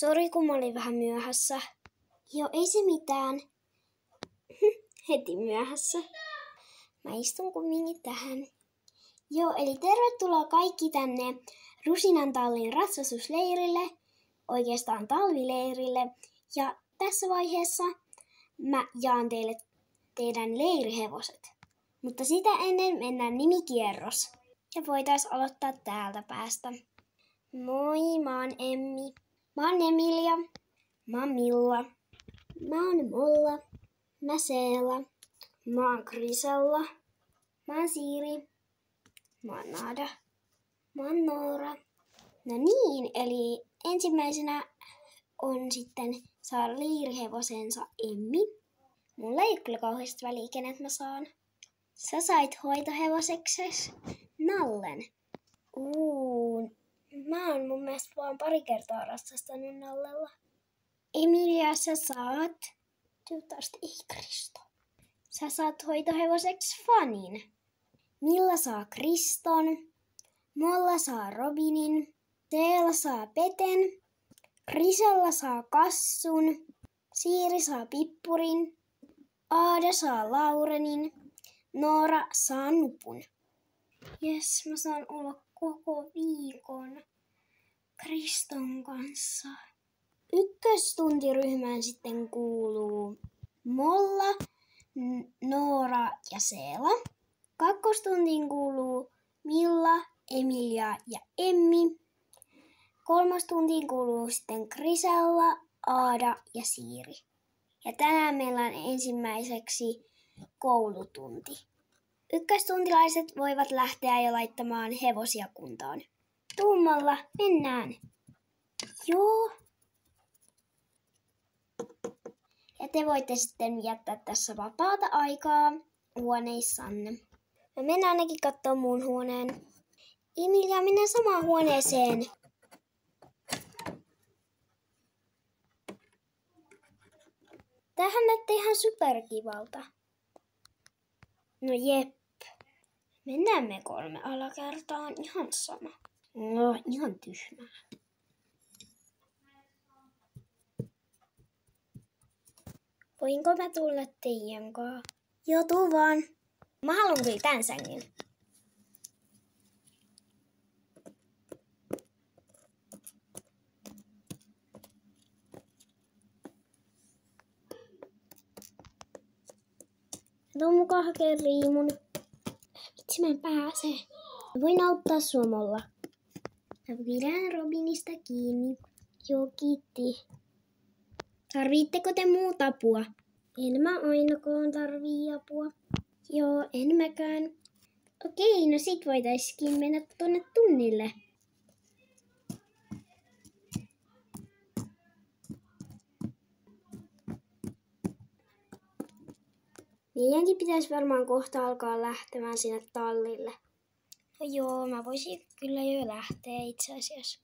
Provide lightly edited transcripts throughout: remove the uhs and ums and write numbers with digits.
Sori, kun mä olin vähän myöhässä. Joo, ei se mitään. Heti myöhässä. Mä istun kumminkin tähän. Joo, eli tervetuloa kaikki tänne Rusinantallin ratsastusleirille, oikeastaan talvileirille. Ja tässä vaiheessa mä jaan teille teidän leirihevoset. Mutta sitä ennen mennään nimikierros. Ja voitais aloittaa täältä päästä. Moi, mä oon Emmi. Mä oon Emilia. Mä oon Milla. Mä oon Molla. Mä Seela. Mä oon Grisella. Mä oon Siiri. Mä oon Nada. Mä oon Noora. No niin, eli ensimmäisenä on sitten saa leirihevosensa Emmi. Mulla ei ole kyllä kauheasti väliä, kenet mä saan. Sä sait hoitohevosekses Nallen. Mä oon mun mielestä vaan pari kertaa ratsastanut Nallella. Emilia, sä saat... Toivottavasti ei Kristo. Sä saat hoitohevoseksi Fanin. Milla saa Kriston. Molla saa Robinin. Teela saa Peten. Grisella saa Kassun. Siiri saa Pippurin. Aada saa Laurenin. Noora saa Nupun. Jes, mä saan olla koko viikon Kriston kanssa. Ykköstuntiryhmään sitten kuuluu Molla, Noora ja Seela. Kakkostuntiin kuuluu Milla, Emilia ja Emmi. Kolmostuntiin kuuluu sitten Grisella, Aada ja Siiri. Ja tänään meillä on ensimmäiseksi koulutunti. Ykköstuntilaiset voivat lähteä jo laittamaan hevosia kuntoon. Tuumalla mennään. Joo. Ja te voitte sitten viettää tässä vapaata aikaa huoneissanne. Mä menen ainakin katsomaan mun huoneen. Emilia, mennään samaan huoneeseen. Tämähän näyttää ihan superkivalta. No jep. Mennään me 3 alakertaan, ihan sama. No, ihan tyhmää. Voinko mä tulla teidän kaa? Joo, tuu vaan. Mä haluan kyllä tän sängyn. Tuun mukaan hakee riimun. Vitsi, mä en pääse. Mä voin auttaa sua, Molla. Mä pidän Robinista kiinni. Joo, kiitti. Tarvitteko te muuta apua? En mä ainakaan tarvii apua. Joo, en mäkään. Okei, no sit voitaisiin mennä tonne tunnille. Meidänkin pitäisi varmaan kohta alkaa lähtemään sinne tallille. No joo, mä voisin kyllä jo lähteä itse asiassa.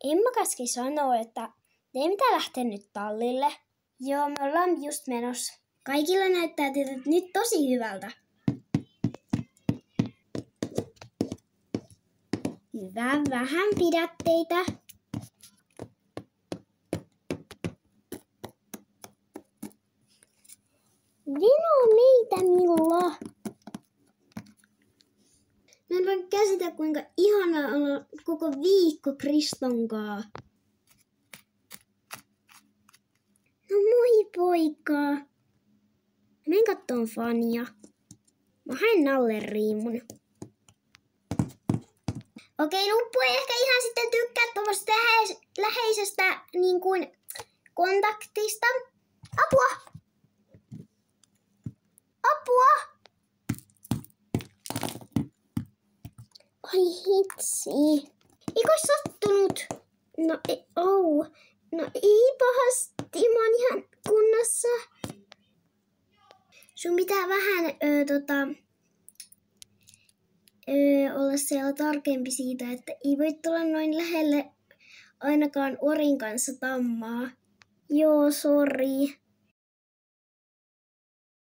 Emma käski sanoo, että teidän pitää lähteä nyt tallille. Joo, me ollaan just menossa. Kaikilla näyttää tytöt nyt tosi hyvältä. Hyvä, vähän pidätteitä. Vino meitä, Milla. Mä en voi käsitä, kuinka ihanaa olla koko viikko Kristonkaa. No moi poika. Menen kattoon Fania. Mä haen Nallen riimun. Okei, Nuppu ei ehkä ihan sitten tykkää tuosta läheisestä niin kuin kontaktista. Apua! Apua! Ai hitsi. Eikö sattunut? No ei pahasti. Mä oon ihan kunnossa. Sun pitää vähän olla siellä tarkempi siitä, että ei voi tulla noin lähelle ainakaan orin kanssa tammaa. Joo, sori.